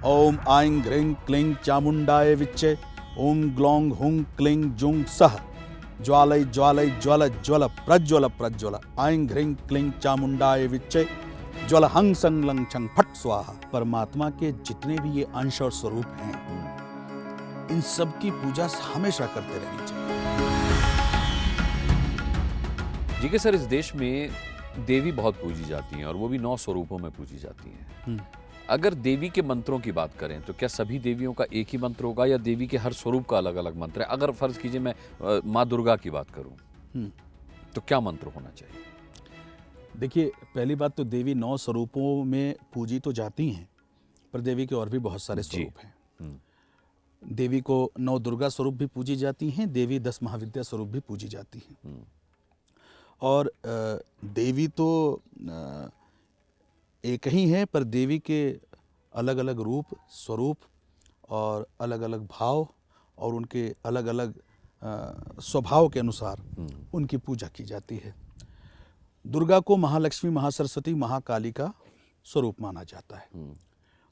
ओम आइं घ्रीं क्लीं चामुंडाय विच्चे ओम ग्लौं हुं क्लीं जुं सः ज्वालय ज्वालय ज्वल ज्वल प्रज्वल प्रज्वल आइं घ्रीं क्लीं चामुंडाय विच्चे ज्वल हंग संग लंग छंग फट स्वाहा। परमात्मा के जितने भी ये अंश और स्वरूप हैं, इन सब की पूजा हमेशा करते रहनी चाहिए। जी के सर, इस देश में देवी बहुत पूजी जाती हैं और वो भी 9 स्वरूपों में पूजी जाती हैं। अगर देवी के मंत्रों की बात करें तो क्या सभी देवियों का एक ही मंत्र होगा या देवी के हर स्वरूप का अलग अलग मंत्र है? अगर फर्ज कीजिए मैं माँ दुर्गा की बात करूं तो क्या मंत्र होना चाहिए? देखिए, पहली बात तो देवी 9 स्वरूपों में पूजी तो जाती हैं, पर देवी के और भी बहुत सारे स्वरूप हैं। देवी को 9 दुर्गा स्वरूप भी पूजी जाती हैं, देवी 10 महाविद्या स्वरूप भी पूजी जाती हैं। और देवी तो एक ही है, पर देवी के अलग अलग रूप, स्वरूप और अलग अलग भाव और उनके अलग अलग स्वभाव के अनुसार उनकी पूजा की जाती है। दुर्गा को महालक्ष्मी, महासरस्वती, महाकाली का स्वरूप माना जाता है।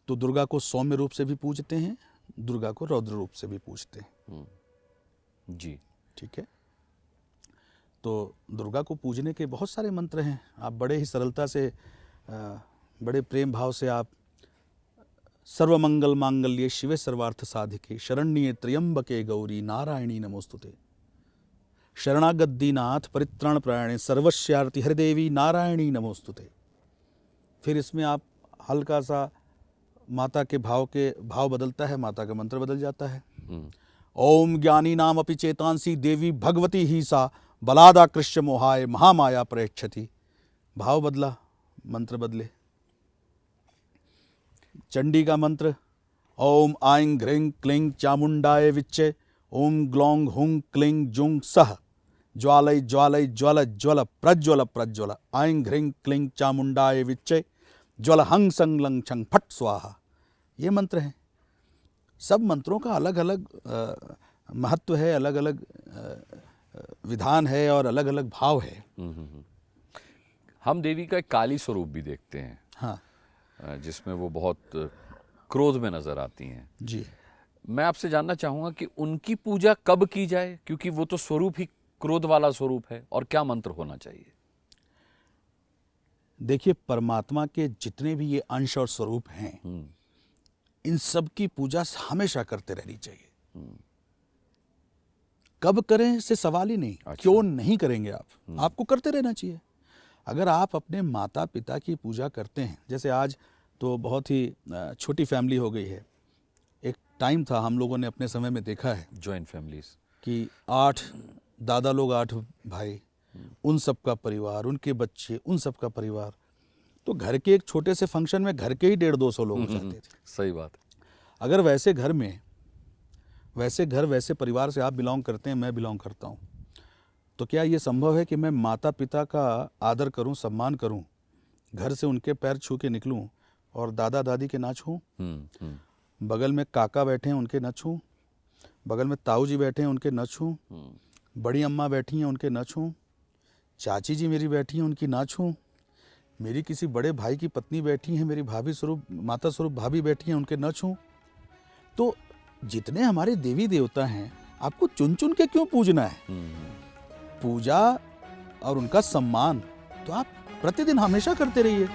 तो दुर्गा को सौम्य रूप से भी पूजते हैं, दुर्गा को रौद्र रूप से भी पूजते हैं। जी, ठीक है। तो दुर्गा को पूजने के बहुत सारे मंत्र हैं। आप बड़े ही सरलता से, बड़े प्रेम भाव से आप सर्वमंगल मांगल्ये शिवे सर्वार्थ साधिके शरण्ये त्र्यंबके गौरी नारायणी नमोस्तुते शरणागत दीनाथ परित्राण प्रायणे सर्वस्यार्ति हरिदेवी नारायणी नमोस्तुते। फिर इसमें आप हल्का सा माता के भाव बदलता है, माता का मंत्र बदल जाता है। ओम ज्ञानी नाम अपि चेतांसी देवी भगवती ही सा बलादा कृष्य मोहाय महामाया प्रेक्षति। भाव बदला, मंत्र बदले। चंडी का मंत्र ओम आइं घ्रीं क्लीं चामुंडाय विच्चे ओम ग्लौं हुं क्लीं जुं सः ज्वालय ज्वालय ज्वल ज्वल प्रज्वल प्रज्वल आइं घ्रीं क्लीं चामुंडाय विच्चे ज्वल हंग संग लंग छंग फट स्वाहा। ये मंत्र हैं। सब मंत्रों का अलग अलग महत्व है, अलग अलग विधान है और अलग अलग भाव है। हम देवी का एक काली स्वरूप भी देखते हैं। हाँ, जिसमें वो बहुत क्रोध में नजर आती हैं। जी, मैं आपसे जानना चाहूंगा कि उनकी पूजा कब की जाए, क्योंकि वो तो स्वरूप ही क्रोध वाला स्वरूप है, और क्या मंत्र होना चाहिए? देखिए, परमात्मा के जितने भी ये अंश और स्वरूप हैं, इन सब की पूजा हमेशा करते रहनी चाहिए। कब करें से सवाल ही नहीं। अच्छा। क्यों नहीं करेंगे आप? आपको करते रहना चाहिए। अगर आप अपने माता पिता की पूजा करते हैं, जैसे आज तो बहुत ही छोटी फैमिली हो गई है। एक टाइम था, हम लोगों ने अपने समय में देखा है, जॉइंट फैमिलीज, कि 8 दादा लोग, 8 भाई, उन सब का परिवार, उनके बच्चे, उन सब का परिवार। तो घर के एक छोटे से फंक्शन में घर के ही 150-200 लोग हो जाते थे। सही बात है। अगर वैसे घर में, वैसे परिवार से आप बिलोंग करते हैं, मैं बिलोंग करता हूँ, तो क्या ये संभव है कि मैं माता पिता का आदर करूं, सम्मान करूं, घर से उनके पैर छू के निकलूं और दादा दादी के ना छूं? बगल में काका बैठे हैं, उनके न छूं? बगल में ताऊ जी बैठे हैं, उनके न छूं? बड़ी अम्मा बैठी हैं, उनके न छूं? चाची जी मेरी बैठी हैं, उनकी ना छूं? मेरी किसी बड़े भाई की पत्नी बैठी हैं, मेरी भाभी स्वरूप, माता स्वरूप भाभी बैठी हैं, उनके न छूं? तो जितने हमारे देवी देवता हैं, आपको चुन चुन के क्यों पूजना है? पूजा और उनका सम्मान तो आप प्रतिदिन हमेशा करते रहिए।